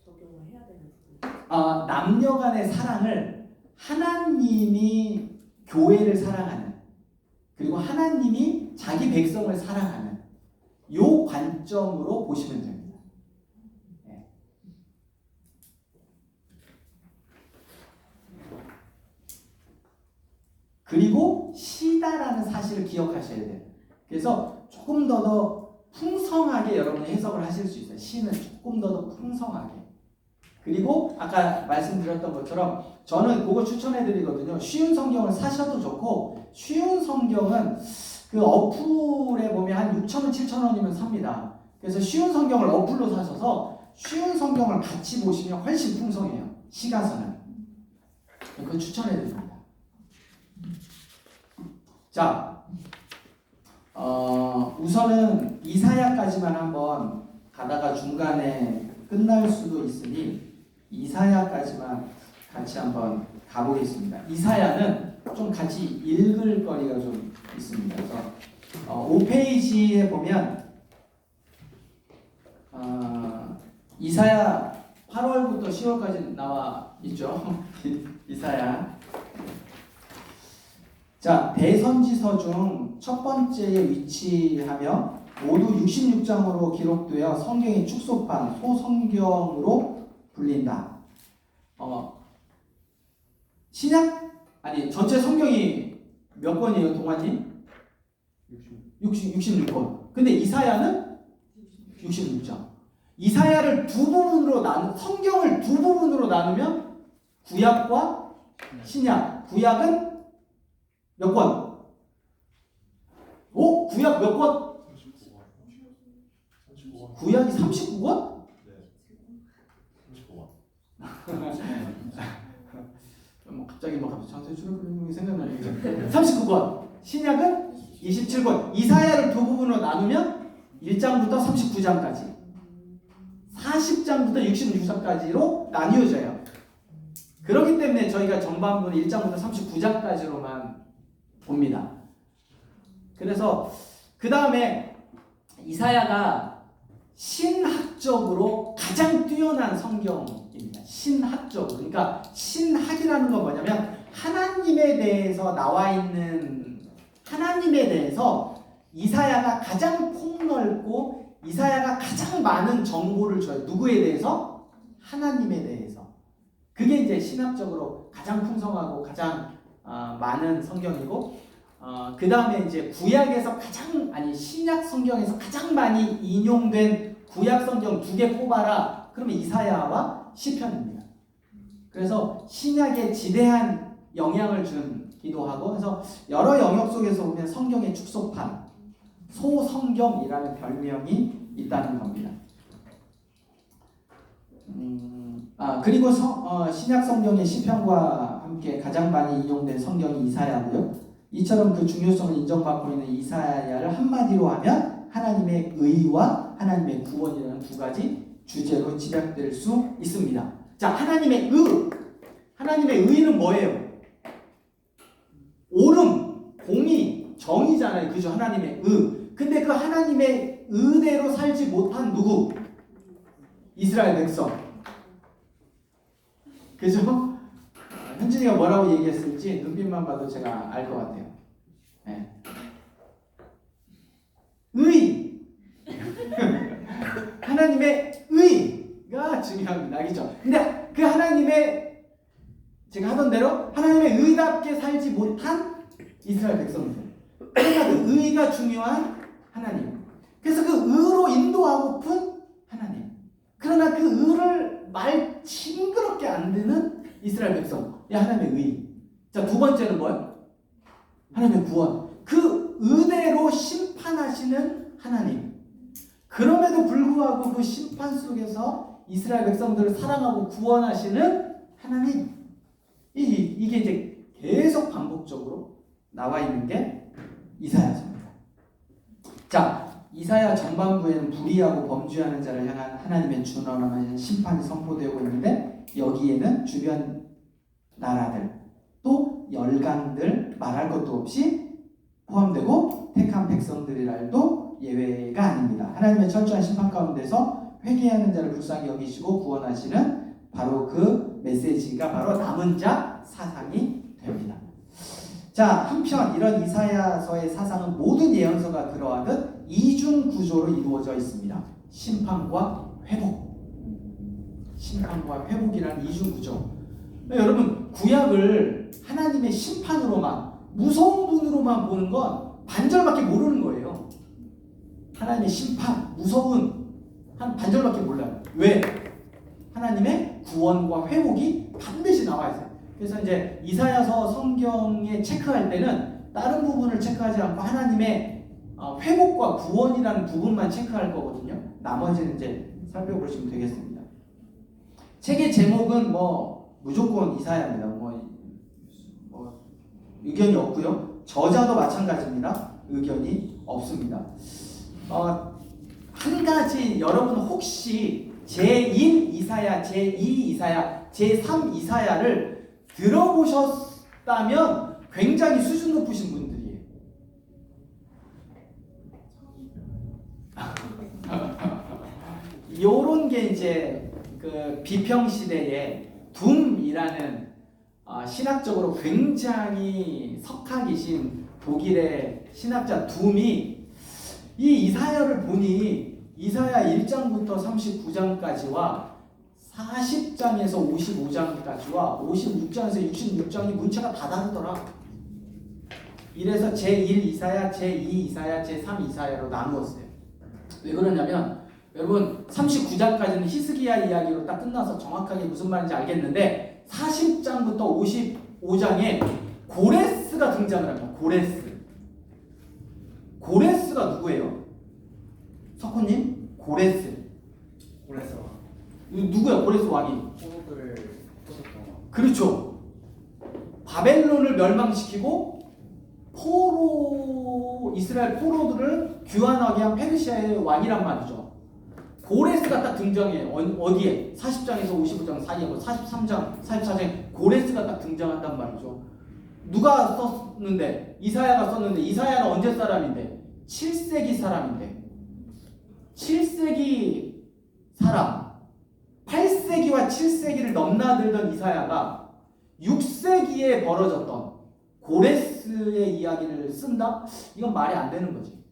적용을 해야 되는 부분이죠. 남녀 간의 사랑을 하나님이 교회를 사랑하는, 그리고 하나님이 자기 백성을 사랑하는 요 관점으로 보시면 됩니다. 네. 그리고 시다라는 사실을 기억하셔야 돼요. 그래서 조금 더 풍성하게 여러분이 해석을 하실 수 있어요. 시는 조금 더 풍성하게. 그리고 아까 말씀드렸던 것처럼 저는 그거 추천해 드리거든요. 쉬운 성경을 사셔도 좋고, 쉬운 성경은 그 어플에 보면 한 6,000원, 7,000원이면 삽니다. 그래서 쉬운 성경을 어플로 사셔서 쉬운 성경을 같이 보시면 훨씬 풍성해요. 시가서는. 그거 추천해 드립니다. 자, 우선은 이사야까지만 한번 가다가 중간에 끝날 수도 있으니 이사야까지만 같이 한번 가보겠습니다. 이사야는 좀 같이 읽을 거리가 좀 있습니다. 그래서 5페이지에 보면 이사야 8월부터 10월까지 나와 있죠. 이사야. 자, 대선지서 중 첫 번째에 위치하며 모두 66장으로 기록되어 성경의 축소판 소성경으로 불린다. 전체 성경이 몇 권이에요, 동환님? 66권. 근데 이사야는 66장. 이사야를 성경을 두 부분으로 나누면 구약과 신약. 구약은 몇 권? 구약 몇 권? 39권. 구약이 39권? 네. 39권. 갑자기 창세기 출애굽기 생각나는 게 39권. 신약은 27권. 이사야를 두 부분으로 나누면 1장부터 39장까지, 40장부터 66장까지로 나뉘어져요. 그렇기 때문에 저희가 전반부는 1장부터 39장까지로만 봅니다. 그래서 그 다음에 이사야가 신학적으로 가장 뛰어난 성경입니다. 신학적으로. 그러니까 신학이라는 건 뭐냐면 하나님에 대해서 나와 있는, 하나님에 대해서 이사야가 가장 폭넓고 이사야가 가장 많은 정보를 줘요. 누구에 대해서? 하나님에 대해서. 그게 이제 신학적으로 가장 풍성하고 가장 많은 성경이고, 그 다음에 이제 구약에서 신약 성경에서 가장 많이 인용된 구약 성경 2개 뽑아라. 그러면 이사야와 시편입니다. 그래서 신약에 지대한 영향을 주기도 하고, 그래서 여러 영역 속에서 보면 성경의 축소판, 소성경이라는 별명이 있다는 겁니다. 그리고 신약 성경의 시편과 함께 함께 가장 많이 인용된 성경이 이사야고요. 이처럼 그 중요성을 인정받고 있는 이사야를 한마디로 하면 하나님의 의와 하나님의 구원이라는 두 가지 주제로 집약될 수 있습니다. 자, 하나님의 의. 하나님의 의는 뭐예요? 옳음, 공의, 정의잖아요. 그죠? 하나님의 의. 근데 그 하나님의 의대로 살지 못한 누구? 이스라엘 백성. 그죠? 현진이가 뭐라고 얘기했을지 눈빛만 봐도 제가 알 것 같아요. 네. 의. 하나님의 의가 중요합니다. 그죠? 근데 그 하나님의 제가 하던 대로 하나님의 의답게 살지 못한 이스라엘 백성들. 그러니까 그 의가 중요한 하나님. 그래서 그 의로 인도하고픈 하나님. 그러나 그 의를 말 징그럽게 안 듣는 이스라엘 백성. 이 하나님의 의. 자, 두 번째는 뭐예요? 하나님의 구원. 그 의대로 심판하시는 하나님. 그럼에도 불구하고 그 심판 속에서 이스라엘 백성들을 사랑하고 구원하시는 하나님. 이게 이제 계속 반복적으로 나와 있는 게 이사야서입니다. 자, 이사야 전반부에는 불의하고 범죄하는 자를 향한 하나님의 준엄한 심판이 선포되고 있는데 여기에는 주변 나라들 또 열강들 말할 것도 없이 포함되고 택한 백성들이랄도 예외가 아닙니다. 하나님의 철저한 심판 가운데서 회개하는 자를 불쌍히 여기시고 구원하시는 바로 그 메시지가 바로 남은 자 사상이 됩니다. 자, 한편 이런 이사야서의 사상은 모든 예언서가 그러하듯 이중 구조로 이루어져 있습니다. 심판과 회복. 심판과 회복이라는 이중 구조. 여러분, 구약을 하나님의 심판으로만, 무서운 분으로만 보는 건 반절밖에 모르는 거예요. 하나님의 심판, 무서운 한 반절밖에 몰라요. 왜? 하나님의 구원과 회복이 반드시 나와 있어요. 그래서 이제 이사야서 성경에 체크할 때는 다른 부분을 체크하지 않고 하나님의 회복과 구원이라는 부분만 체크할 거거든요. 나머지는 이제 살펴보시면 되겠습니다. 책의 제목은 무조건 이사야입니다. 의견이 없고요. 저자도 마찬가지입니다. 의견이 없습니다. 한 가지 여러분 혹시 제1 이사야, 제2 이사야, 제3 이사야를 들어보셨다면 굉장히 수준 높으신 분들이에요. 요런 게 이제 그 비평 시대에 둠이라는 신학적으로 굉장히 석학이신 독일의 신학자 둠이 이 이사야를 보니 이사야 1장부터 39장까지와 40장에서 55장까지와 56장에서 66장이 문체가 다 다르더라. 이래서 제1 이사야, 제2 이사야, 제3 이사야로 나누었어요. 왜 그러냐면 여러분 39장까지는 히스기야 이야기로 딱 끝나서 정확하게 무슨 말인지 알겠는데 40장부터 55장에 고레스가 등장을 합니다. 고레스가 누구예요? 석훈님? 고레스 누구야? 고레스 왕이? 포로들을 쫓았던 그렇죠. 바벨론을 멸망시키고 이스라엘 포로들을 귀환하게 한 페르시아의 왕이란 말이죠. 고레스가 딱 등장해. 어디에? 40장에서 55장 사이에 43장, 44장에 고레스가 딱 등장한단 말이죠. 누가 썼는데? 이사야가 썼는데 이사야는 언제 사람인데? 7세기 사람인데 7세기 사람 8세기와 7세기를 넘나들던 이사야가 6세기에 벌어졌던 고레스의 이야기를 쓴다? 이건 말이 안 되는 거지.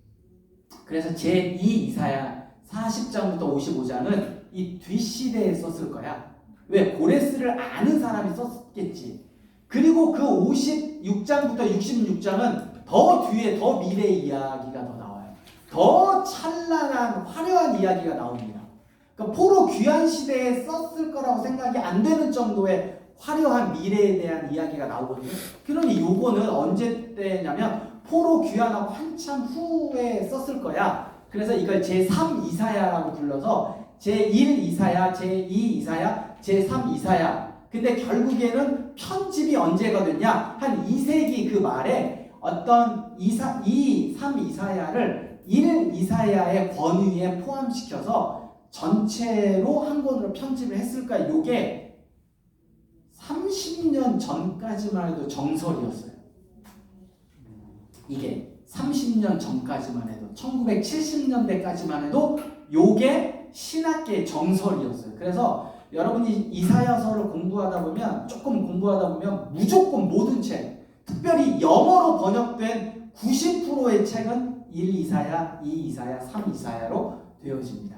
그래서 제2 이사야 40장부터 55장은 이 뒷시대에 썼을 거야. 왜? 고레스를 아는 사람이 썼겠지. 그리고 그 56장부터 66장은 더 뒤에 더 미래의 이야기가 더 나와요. 더 찬란한 화려한 이야기가 나옵니다. 그러니까 포로 귀환 시대에 썼을 거라고 생각이 안 되는 정도의 화려한 미래에 대한 이야기가 나오거든요. 그러니 요거는 언제 때냐면 포로 귀환하고 한참 후에 썼을 거야. 그래서 이걸 제3 이사야라고 불러서 제1 이사야, 제2 이사야, 제3 이사야 근데 결국에는 편집이 언제가 됐냐? 한 2세기 그 말에 어떤 3 이사야를 1 이사야의 권위에 포함시켜서 전체로 한 권으로 편집을 했을까? 요게 30년 전까지만 해도 정설이었어요. 이게 30년 전까지만 해도 1970년대까지만 해도 요게 신학계의 정설이었어요. 그래서 여러분이 이사야서를 공부하다 보면 조금 공부하다 보면 무조건 모든 책, 특별히 영어로 번역된 90%의 책은 1 이사야, 2 이사야, 3 이사야로 되어집니다.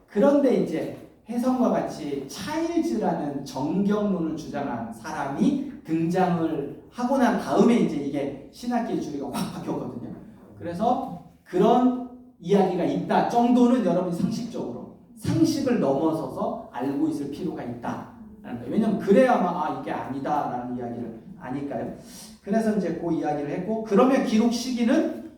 그런데 이제 혜성과 같이 차일즈라는 정경론을 주장한 사람이 등장을 하고 난 다음에 이제 이게 신학계의 주의가 확 바뀌었거든요. 그래서 그런 이야기가 있다 정도는 여러분이 상식을 넘어서서 알고 있을 필요가 있다. 왜냐면 그래야만 이게 아니다라는 이야기를 아니까요. 그래서 이제 그 이야기를 했고, 그러면 기록 시기는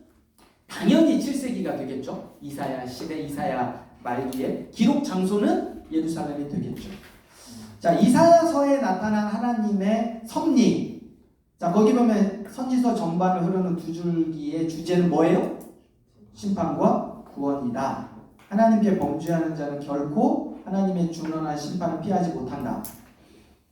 당연히 7세기가 되겠죠. 이사야 시대, 이사야 말기에. 기록 장소는 예루살렘이 되겠죠. 자, 이사야서에 나타난 하나님의 섭리. 자, 거기 보면 선지서 전반을 흐르는 두 줄기의 주제는 뭐예요? 심판과 구원이다. 하나님께 범죄하는 자는 결코 하나님의 준원한 심판을 피하지 못한다.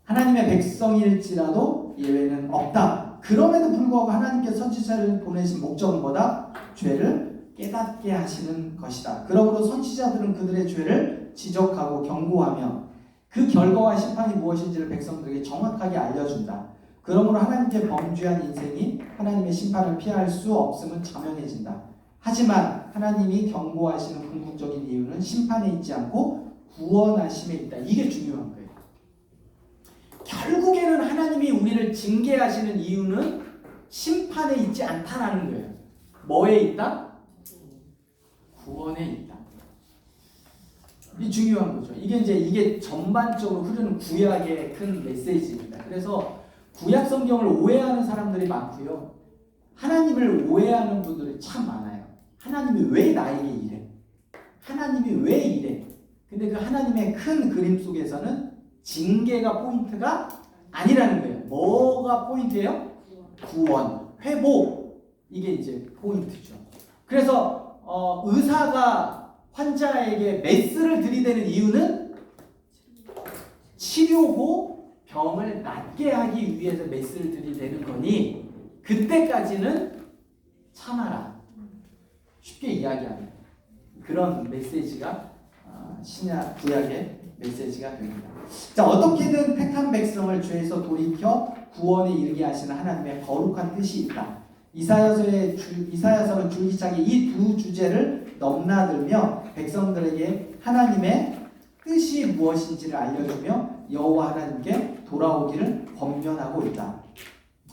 하나님의 백성일지라도 예외는 없다. 그럼에도 불구하고 하나님께 선지자를 보내신 목적은 뭐다? 죄를 깨닫게 하시는 것이다. 그러므로 선지자들은 그들의 죄를 지적하고 경고하며 그 결과와 심판이 무엇인지를 백성들에게 정확하게 알려준다. 그러므로 하나님께 범죄한 인생이 하나님의 심판을 피할 수 없음은 자명해진다. 하지만 하나님이 경고하시는 궁극적인 이유는 심판에 있지 않고 구원하심에 있다. 이게 중요한 거예요. 결국에는 하나님이 우리를 징계하시는 이유는 심판에 있지 않다라는 거예요. 뭐에 있다? 구원에 있다. 이 중요한 거죠. 이게 전반적으로 흐르는 구약의 큰 메시지입니다. 그래서 구약 성경을 오해하는 사람들이 많고요. 하나님을 오해하는 분들이 참 많아요. 하나님이 왜 나에게 이래? 하나님이 왜 이래? 근데 그 하나님의 큰 그림 속에서는 징계가 포인트가 아니라는 거예요. 뭐가 포인트예요? 구원, 회복. 이게 이제 포인트죠. 그래서 의사가 환자에게 메스를 들이대는 이유는 치료고 병을 낫게 하기 위해서 메스를 들이대는 거니 그때까지는 참아라. 쉽게 이야기하는 그런 메시지가 신약 구약의 메시지가 됩니다. 자, 어떻게든 택한 백성을 죄에서 돌이켜 구원에 이르게 하시는 하나님의 거룩한 뜻이 있다. 이사야서는 줄기차게 이 두 주제를 넘나들며 백성들에게 하나님의 뜻이 무엇인지를 알려주며 여호와 하나님께 돌아오기를 권면하고 있다.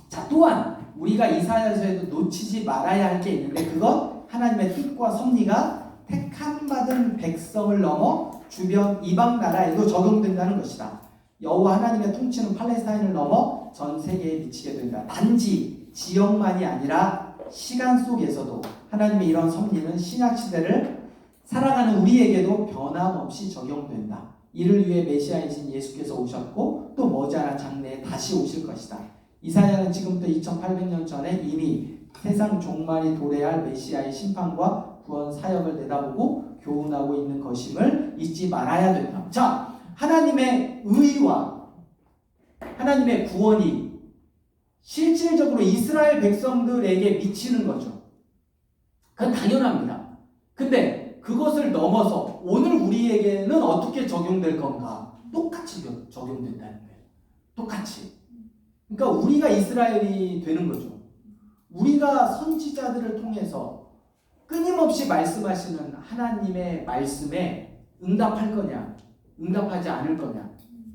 자, 또한 우리가 이사야서에도 놓치지 말아야 할 게 있는데 그건 하나님의 뜻과 섭리가 택함 받은 백성을 넘어 주변 이방 나라에도 적용된다는 것이다. 여호와 하나님의 통치는 팔레스타인을 넘어 전 세계에 미치게 된다. 단지 지역만이 아니라 시간 속에서도 하나님의 이런 섭리는 신약 시대를 살아가는 우리에게도 변함없이 적용된다. 이를 위해 메시아이신 예수께서 오셨고 또 머지않아 장래에 다시 오실 것이다. 이사야는 지금부터 2800년 전에 이미 세상 종말이 도래할 메시아의 심판과 구원 사역을 내다보고 교훈하고 있는 것임을 잊지 말아야 된다. 자, 하나님의 의와 하나님의 구원이 실질적으로 이스라엘 백성들에게 미치는 거죠. 그건 당연합니다. 근데 그것을 넘어서 오늘 우리에게는 어떻게 적용될 건가? 똑같이 적용된다는 거예요. 똑같이. 그러니까 우리가 이스라엘이 되는 거죠. 우리가 선지자들을 통해서 끊임없이 말씀하시는 하나님의 말씀에 응답할 거냐, 응답하지 않을 거냐.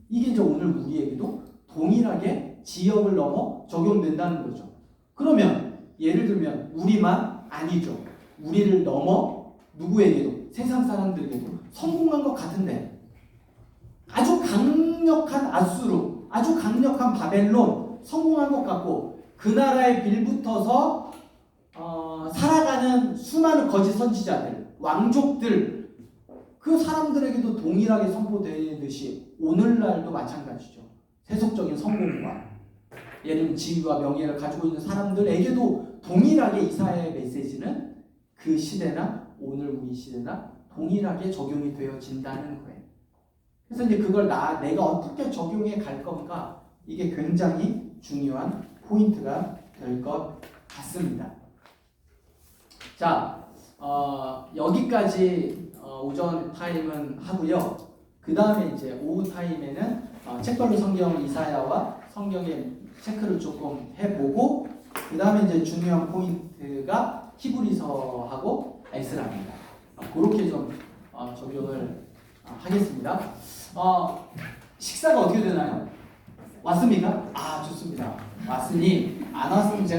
이게 이제 오늘 우리에게도 동일하게 지역을 넘어 적용된다는 거죠. 그러면 예를 들면 우리만 아니죠. 우리를 넘어 누구에게도, 세상 사람들에게도 성공한 것 같은데 아주 강력한 아수르, 아주 강력한 바벨론 성공한 것 같고 그 나라에 빌붙어서 살아가는 수많은 거짓 선지자들, 왕족들, 그 사람들에게도 동일하게 선포되듯이 오늘날도 마찬가지죠. 세속적인 성공과 예를 들면 지위와 명예를 가지고 있는 사람들에게도 동일하게 이사야의 메시지는 그 시대나 오늘 우리 시대나 동일하게 적용이 되어진다는 거예요. 그래서 이제 그걸 내가 어떻게 적용해 갈 건가, 이게 굉장히 중요한 포인트가 될 것 같습니다. 자, 여기까지 오전 타임은 하고요. 그 다음에 이제 오후 타임에는 책별로 성경 이사야와 성경의 체크를 조금 해보고, 그 다음에 이제 중요한 포인트가 히브리서하고 에스라입니다. 그렇게 좀 적용을 하겠습니다. 식사가 어떻게 되나요? 왔습니까? 아, 좋습니다. 왔으니 안 왔으면 제가